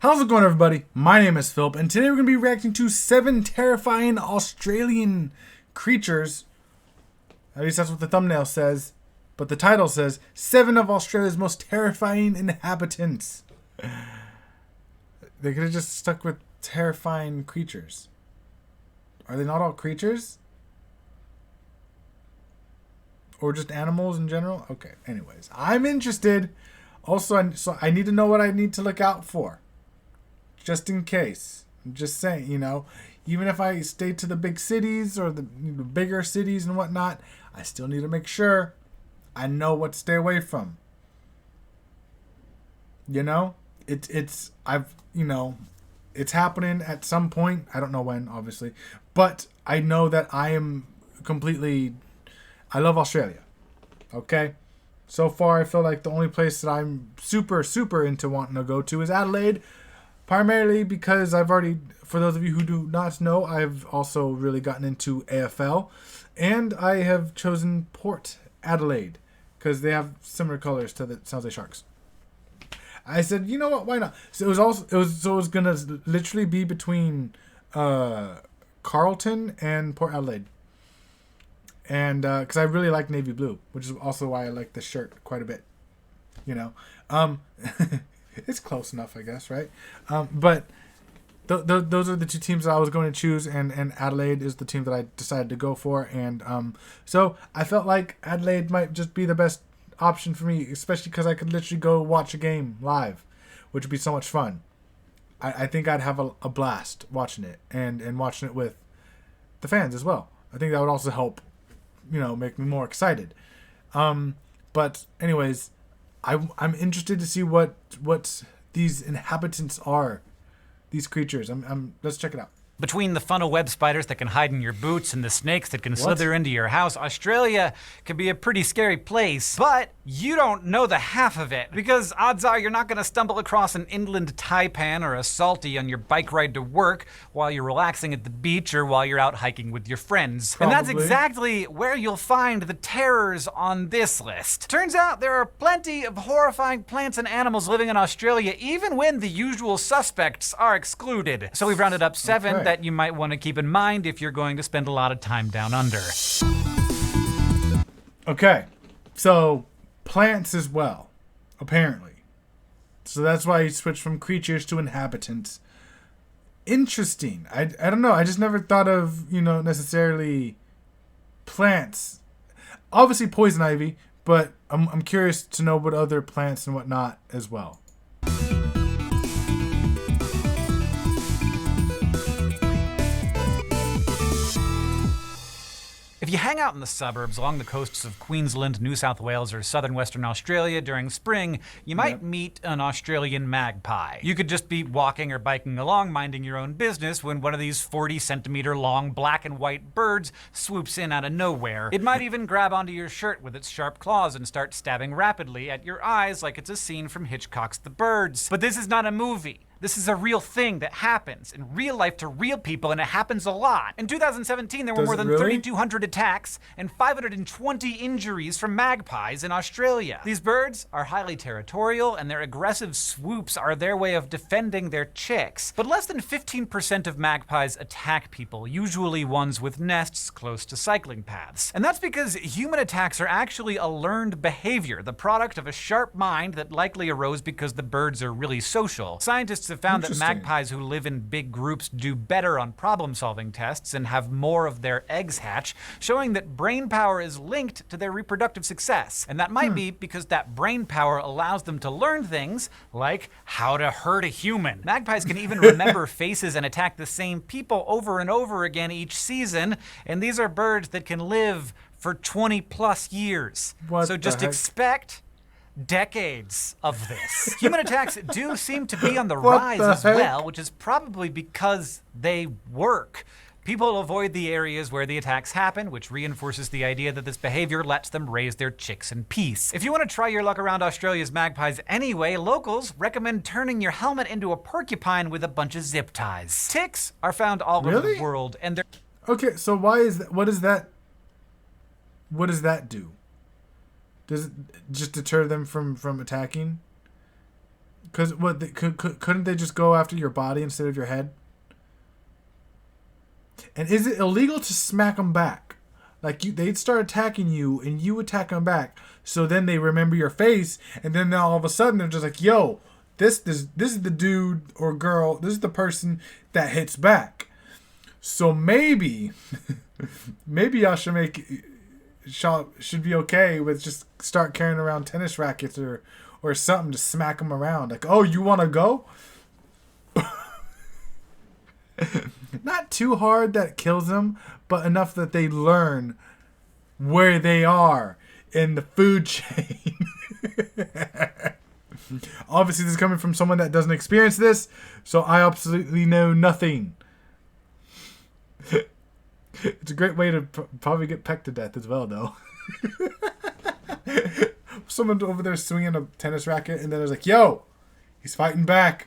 How's it going, everybody? My name is Philip, and today we're going to be reacting to 7 terrifying Australian creatures. At least that's what the thumbnail says. But the title says, 7 of Australia's most terrifying inhabitants. They could have just stuck with terrifying creatures. Are they not all creatures? Or just animals in general? Okay, anyways. I'm interested. Also, I need to know what I need to look out for. Just in case. I'm just saying, even if I stay to the big cities or the bigger cities and whatnot, I still need to make sure I know what to stay away from. It's happening at some point. I don't know when, obviously, but I know that I love Australia. Okay? So far, I feel like the only place that I'm super, super into wanting to go to is Adelaide. Primarily because for those of you who do not know, I've also really gotten into AFL. And I have chosen Port Adelaide because they have similar colors to the San Jose Sharks. I said, you know what, why not? So it was going to literally be between Carlton and Port Adelaide. And because I really like navy blue, which is also why I like the shirt quite a bit. It's close enough, I guess, right? But those are the 2 teams that I was going to choose, and Adelaide is the team that I decided to go for. And so I felt like Adelaide might just be the best option for me, especially because I could literally go watch a game live, which would be so much fun. I think I'd have a blast watching it and watching it with the fans as well. I think that would also help, make me more excited. But anyways, I'm interested to see what these inhabitants are, these creatures. Let's check it out. Between the funnel web spiders that can hide in your boots and the snakes that can slither into your house, Australia can be a pretty scary place, but you don't know the half of it, because odds are you're not going to stumble across an inland taipan or a salty on your bike ride to work while you're relaxing at the beach or while you're out hiking with your friends. Probably. And that's exactly where you'll find the terrors on this list. Turns out there are plenty of horrifying plants and animals living in Australia, even when the usual suspects are excluded. So we've rounded up 7 that you might want to keep in mind if you're going to spend a lot of time down under. Okay, so plants as well, apparently. So that's why he switched from creatures to inhabitants. Interesting. I don't know. I just never thought of, necessarily plants. Obviously poison ivy, but I'm curious to know what other plants and whatnot as well. If you hang out in the suburbs along the coasts of Queensland, New South Wales, or southern Western Australia during spring, you might meet an Australian magpie. You could just be walking or biking along, minding your own business, when one of these 40-centimeter long black and white birds swoops in out of nowhere. It might even grab onto your shirt with its sharp claws and start stabbing rapidly at your eyes like it's a scene from Hitchcock's The Birds. But this is not a movie. This is a real thing that happens in real life to real people, and it happens a lot. In 2017, there were more than 3,200 attacks and 520 injuries from magpies in Australia. These birds are highly territorial, and their aggressive swoops are their way of defending their chicks. But less than 15% of magpies attack people, usually ones with nests close to cycling paths. And that's because human attacks are actually a learned behavior, the product of a sharp mind that likely arose because the birds are really social. Scientists have found that magpies who live in big groups do better on problem-solving tests and have more of their eggs hatch, showing that brain power is linked to their reproductive success. And that might be because that brain power allows them to learn things like how to hurt a human. Magpies can even remember faces and attack the same people over and over again each season, and these are birds that can live for 20+ years. So just expect decades of this. Human attacks do seem to be on the rise as well, which is probably because they work. People avoid the areas where the attacks happen, which reinforces the idea that this behavior lets them raise their chicks in peace. If you want to try your luck around Australia's magpies anyway, locals recommend turning your helmet into a porcupine with a bunch of zip ties. Ticks are found all over the world, and they're... Okay, so why is that? What does that do? Does it just deter them from attacking? Because couldn't they just go after your body instead of your head? And is it illegal to smack them back? Like they'd start attacking you, and you attack them back. So then they remember your face, and then all of a sudden they're just like, "Yo, this is the dude or girl. This is the person that hits back." So maybe y'all should be okay with just start carrying around tennis rackets or something to smack them around. Like, oh, you want to go? Not too hard that kills them, but enough that they learn where they are in the food chain. Obviously, this is coming from someone that doesn't experience this, so I absolutely know nothing. It's a great way to probably get pecked to death as well, though. Someone over there swinging a tennis racket, and then it's like, yo, he's fighting back.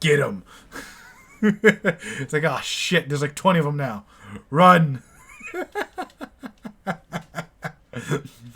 Get him. It's like, oh, shit, there's like 20 of them now. Run.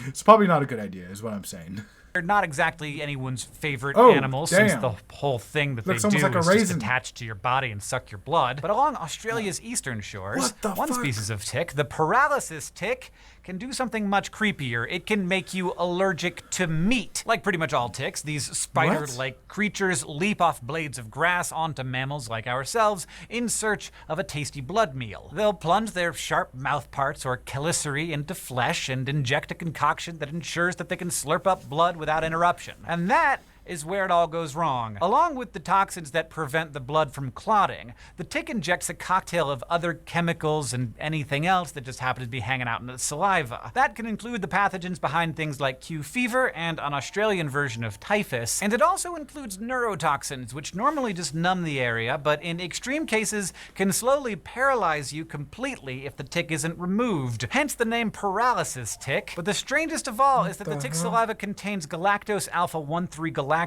It's probably not a good idea, is what I'm saying. They're not exactly anyone's favorite animal, since the whole thing that Looks they do like is a just raisin. attach to your body and suck your blood. But along Australia's eastern shores, one species of tick, the paralysis tick, can do something much creepier. It can make you allergic to meat. Like pretty much all ticks, these spider-like creatures leap off blades of grass onto mammals like ourselves in search of a tasty blood meal. They'll plunge their sharp mouth parts or chelicerae into flesh and inject a concoction that ensures that they can slurp up blood without interruption. And that is where it all goes wrong. Along with the toxins that prevent the blood from clotting, the tick injects a cocktail of other chemicals and anything else that just happens to be hanging out in the saliva. That can include the pathogens behind things like Q fever and an Australian version of typhus, and it also includes neurotoxins, which normally just numb the area, but in extreme cases can slowly paralyze you completely if the tick isn't removed. Hence the name paralysis tick. But the strangest of all is that the tick's saliva contains galactose alpha-1,3 galactose,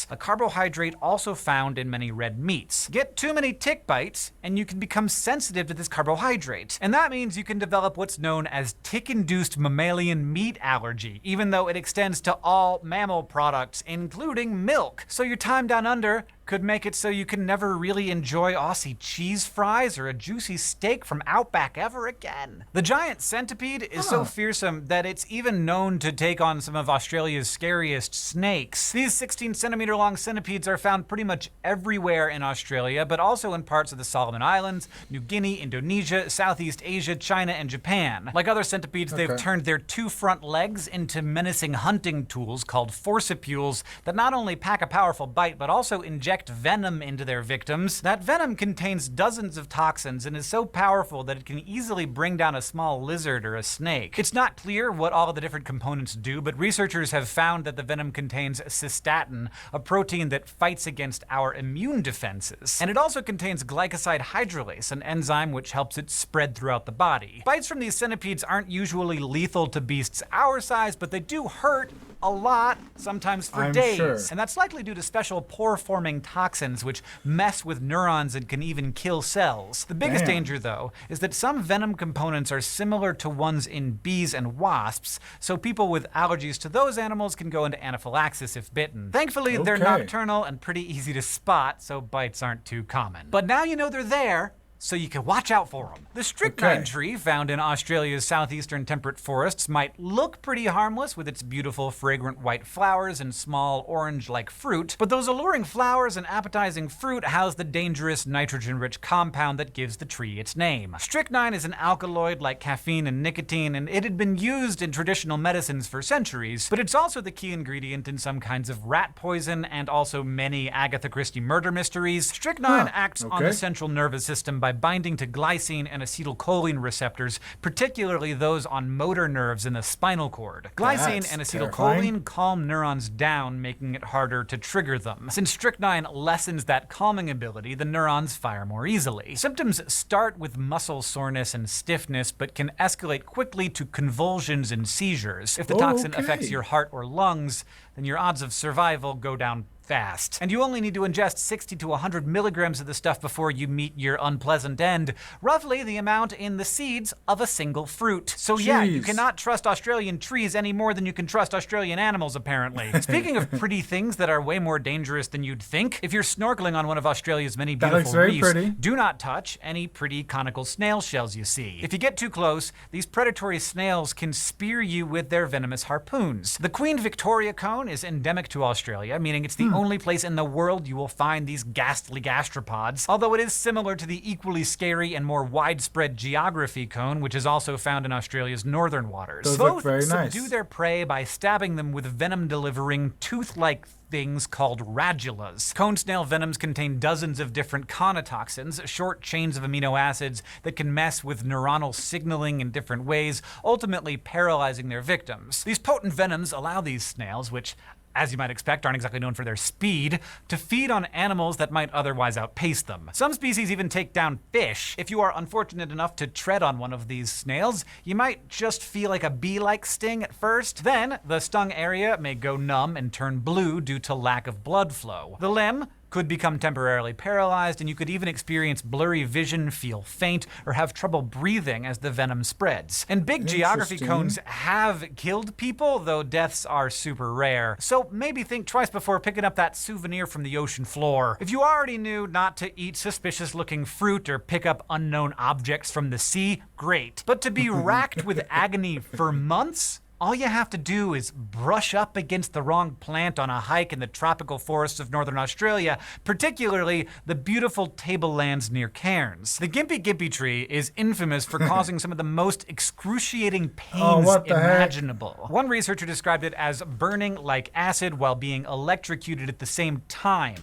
a carbohydrate also found in many red meats. Get too many tick bites, and you can become sensitive to this carbohydrate. And that means you can develop what's known as tick-induced mammalian meat allergy, even though it extends to all mammal products, including milk. So your time down under could make it so you can never really enjoy Aussie cheese fries or a juicy steak from Outback ever again. The giant centipede is so fearsome that it's even known to take on some of Australia's scariest snakes. These 16-centimeter long centipedes are found pretty much everywhere in Australia, but also in parts of the Solomon Islands, New Guinea, Indonesia, Southeast Asia, China, and Japan. Like other centipedes, they've turned their two front legs into menacing hunting tools called forcipules that not only pack a powerful bite, but also inject venom into their victims. That venom contains dozens of toxins and is so powerful that it can easily bring down a small lizard or a snake. It's not clear what all the different components do, but researchers have found that the venom contains cystatin, a protein that fights against our immune defenses. And it also contains glycoside hydrolase, an enzyme which helps it spread throughout the body. Bites from these centipedes aren't usually lethal to beasts our size, but they do hurt a lot, sometimes for days. Sure. And that's likely due to special pore-forming toxins which mess with neurons and can even kill cells. The biggest danger, though, is that some venom components are similar to ones in bees and wasps, so people with allergies to those animals can go into anaphylaxis if bitten. Thankfully, they're nocturnal and pretty easy to spot, so bites aren't too common. But now you know they're there, so you can watch out for them. The strychnine tree, found in Australia's southeastern temperate forests, might look pretty harmless with its beautiful, fragrant white flowers and small orange-like fruit, but those alluring flowers and appetizing fruit house the dangerous nitrogen-rich compound that gives the tree its name. Strychnine is an alkaloid like caffeine and nicotine, and it had been used in traditional medicines for centuries, but it's also the key ingredient in some kinds of rat poison and also many Agatha Christie murder mysteries. Strychnine acts on the central nervous system by binding to glycine and acetylcholine receptors, particularly those on motor nerves in the spinal cord. Glycine and acetylcholine calm neurons down, making it harder to trigger them. Since strychnine lessens that calming ability, the neurons fire more easily. Symptoms start with muscle soreness and stiffness, but can escalate quickly to convulsions and seizures. If the toxin affects your heart or lungs, then your odds of survival go down fast. And you only need to ingest 60 to 100 milligrams of the stuff before you meet your unpleasant end, roughly the amount in the seeds of a single fruit. So yeah, you cannot trust Australian trees any more than you can trust Australian animals, apparently. Speaking of pretty things that are way more dangerous than you'd think, if you're snorkeling on one of Australia's many beautiful reefs, do not touch any pretty conical snail shells you see. If you get too close, these predatory snails can spear you with their venomous harpoons. The Queen Victoria cone is endemic to Australia, meaning it's the only place in the world you will find these ghastly gastropods, although it is similar to the equally scary and more widespread geography cone, which is also found in Australia's northern waters. Those look very nice. Subdue their prey by stabbing them with venom-delivering, tooth-like things called radulas. Cone snail venoms contain dozens of different conotoxins, short chains of amino acids that can mess with neuronal signaling in different ways, ultimately paralyzing their victims. These potent venoms allow these snails, which, as you might expect, aren't exactly known for their speed, to feed on animals that might otherwise outpace them. Some species even take down fish. If you are unfortunate enough to tread on one of these snails, you might just feel like a bee-like sting at first. Then, the stung area may go numb and turn blue due to lack of blood flow. The limb could become temporarily paralyzed, and you could even experience blurry vision, feel faint, or have trouble breathing as the venom spreads. And big geography cones have killed people, though deaths are super rare. So maybe think twice before picking up that souvenir from the ocean floor. If you already knew not to eat suspicious-looking fruit or pick up unknown objects from the sea, great. But to be racked with agony for months? All you have to do is brush up against the wrong plant on a hike in the tropical forests of northern Australia, particularly the beautiful tablelands near Cairns. The Gimpy tree is infamous for causing some of the most excruciating pains imaginable. One researcher described it as burning like acid while being electrocuted at the same time.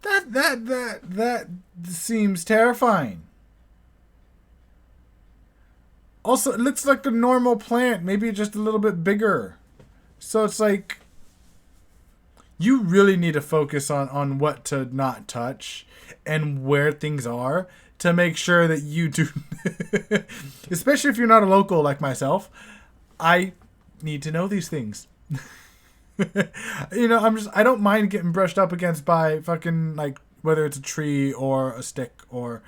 That seems terrifying. Also, it looks like a normal plant, maybe just a little bit bigger. So it's like, you really need to focus on what to not touch and where things are to make sure that you do. Especially if you're not a local like myself, I need to know these things. You know, I don't mind getting brushed up against by fucking, like, whether it's a tree or a stick or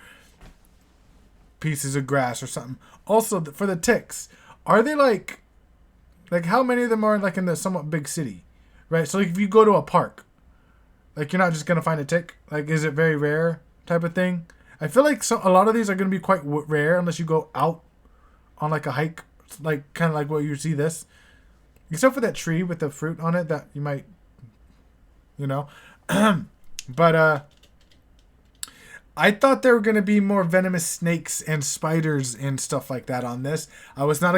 pieces of grass or something. Also, for the ticks, are they like how many of them are like in the somewhat big city, right? So like if you go to a park, like you're not just gonna find a tick. Like, is it very rare type of thing? I feel like a lot of these are gonna be quite rare unless you go out on like a hike, like kind of like what you see this, except for that tree with the fruit on it that you might, you know, but I thought there were going to be more venomous snakes and spiders and stuff like that on this. I was not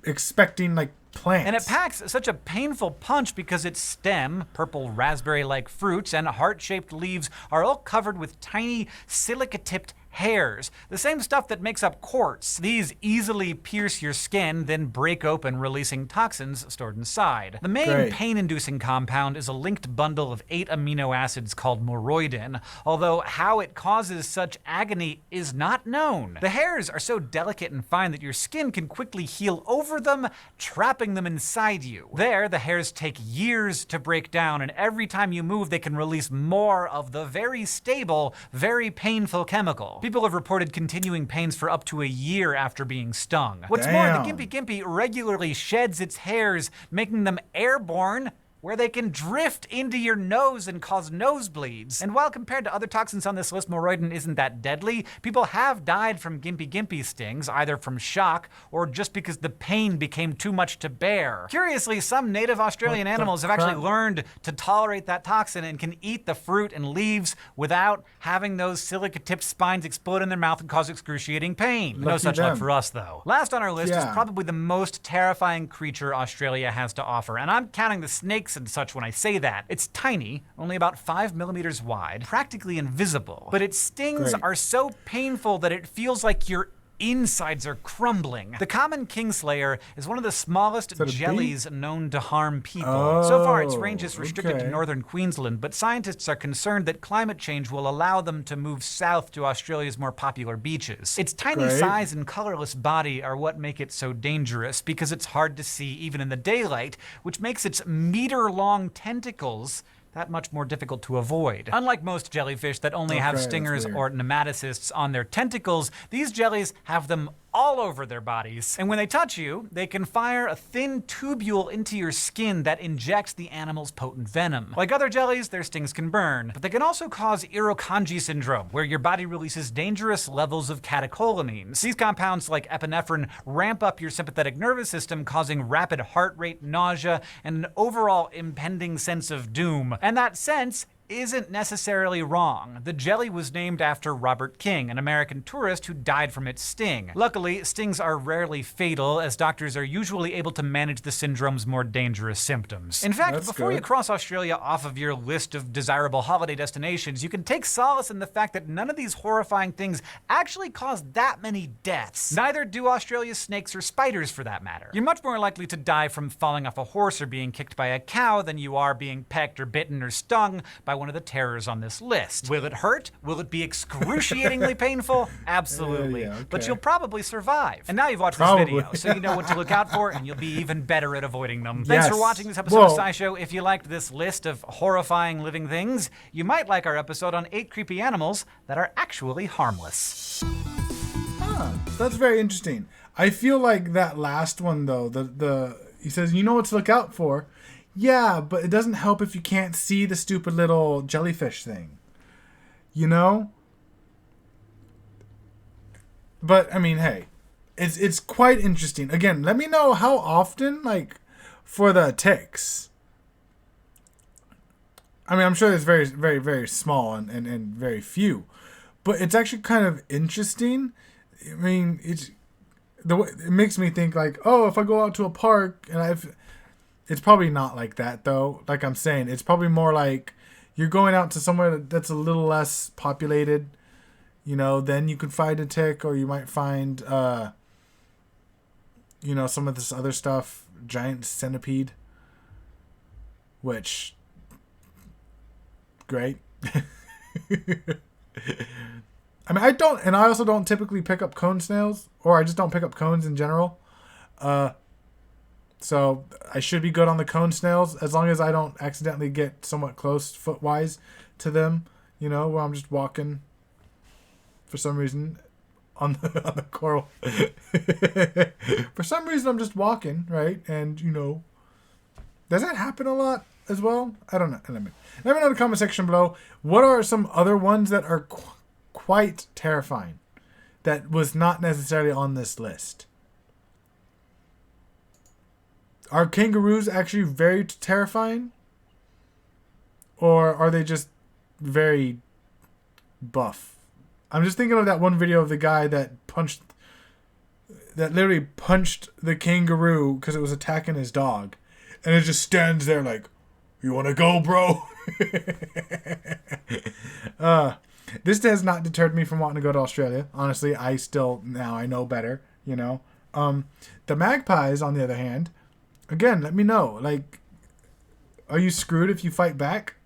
expecting, like, plants. And it packs such a painful punch because its stem, purple raspberry-like fruits, and heart-shaped leaves are all covered with tiny silica-tipped hairs, the same stuff that makes up quartz. These easily pierce your skin, then break open, releasing toxins stored inside. The main pain-inducing compound is a linked bundle of 8 amino acids called moroidin, although how it causes such agony is not known. The hairs are so delicate and fine that your skin can quickly heal over them, trapping them inside you. There, the hairs take years to break down, and every time you move, they can release more of the very stable, very painful chemical. People have reported continuing pains for up to a year after being stung. What's more, the Gimpy regularly sheds its hairs, making them airborne, where they can drift into your nose and cause nosebleeds. And while compared to other toxins on this list, moroidin isn't that deadly, people have died from Gimpy stings, either from shock or just because the pain became too much to bear. Curiously, some native Australian animals have actually learned to tolerate that toxin and can eat the fruit and leaves without having those silica-tipped spines explode in their mouth and cause excruciating pain. No such luck for us, though. Last on our list is probably the most terrifying creature Australia has to offer, and I'm counting the snakes and such when I say that. It's tiny, only about 5 millimeters wide, practically invisible, but its stings are so painful that it feels like you're insides are crumbling. The common Kingslayer is one of the smallest jellies known to harm people. So far, its range is restricted to northern Queensland, but scientists are concerned that climate change will allow them to move south to Australia's more popular beaches. Its tiny size and colorless body are what make it so dangerous, because it's hard to see even in the daylight, which makes its meter-long tentacles that much more difficult to avoid. Unlike most jellyfish that only have stingers or nematocysts on their tentacles, these jellies have them all over their bodies. And when they touch you, they can fire a thin tubule into your skin that injects the animal's potent venom. Like other jellies, their stings can burn, but they can also cause Irukandji syndrome, where your body releases dangerous levels of catecholamines. These compounds, like epinephrine, ramp up your sympathetic nervous system, causing rapid heart rate, nausea, and an overall impending sense of doom. And that sense isn't necessarily wrong. The jelly was named after Robert King, an American tourist who died from its sting. Luckily, stings are rarely fatal, as doctors are usually able to manage the syndrome's more dangerous symptoms. In fact, before you cross Australia off of your list of desirable holiday destinations, you can take solace in the fact that none of these horrifying things actually cause that many deaths. Neither do Australia's snakes or spiders, for that matter. You're much more likely to die from falling off a horse or being kicked by a cow than you are being pecked or bitten or stung by one of the terrors on this list. Will it hurt? Will it be excruciatingly painful? Absolutely. But you'll probably survive. And now you've watched this video, so you know what to look out for, and you'll be even better at avoiding them. Thanks for watching this episode of SciShow. If you liked this list of horrifying living things, you might like our episode on 8 creepy animals that are actually harmless. That's very interesting. I feel like that last one, though, he says, you know what to look out for. Yeah, but it doesn't help if you can't see the stupid little jellyfish thing. You know? But, I mean, hey. It's quite interesting. Again, let me know how often, like, for the ticks. I mean, I'm sure it's very, very, very small and very few. But it's actually kind of interesting. I mean, it makes me think, like, oh, if I go out to a park and it's probably not like that, though. Like I'm saying, it's probably more like you're going out to somewhere that's a little less populated, you know, then you could find a tick, or you might find, you know, some of this other stuff, giant centipede, which, great. I mean, I also don't typically pick up cone snails, or I just don't pick up cones in general. So I should be good on the cone snails, as long as I don't accidentally get somewhat close foot-wise to them, you know, where I'm just walking for some reason on the coral. For some reason, I'm just walking, right? And, you know, does that happen a lot as well? I don't know. Let me know in the comment section below. What are some other ones that are quite terrifying that was not necessarily on this list? Are kangaroos actually very terrifying? Or are they just very buff? I'm just thinking of that one video of the guy that literally punched the kangaroo because it was attacking his dog. And it just stands there like, you want to go, bro? This has not deterred me from wanting to go to Australia. Honestly, now I know better, you know. The magpies, on the other hand, again, let me know. Like, are you screwed if you fight back?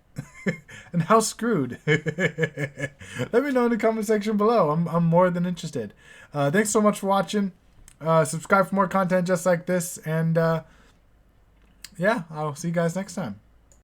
And how screwed? Let me know in the comment section below. I'm more than interested. Thanks so much for watching. Subscribe for more content just like this. And, yeah, I'll see you guys next time.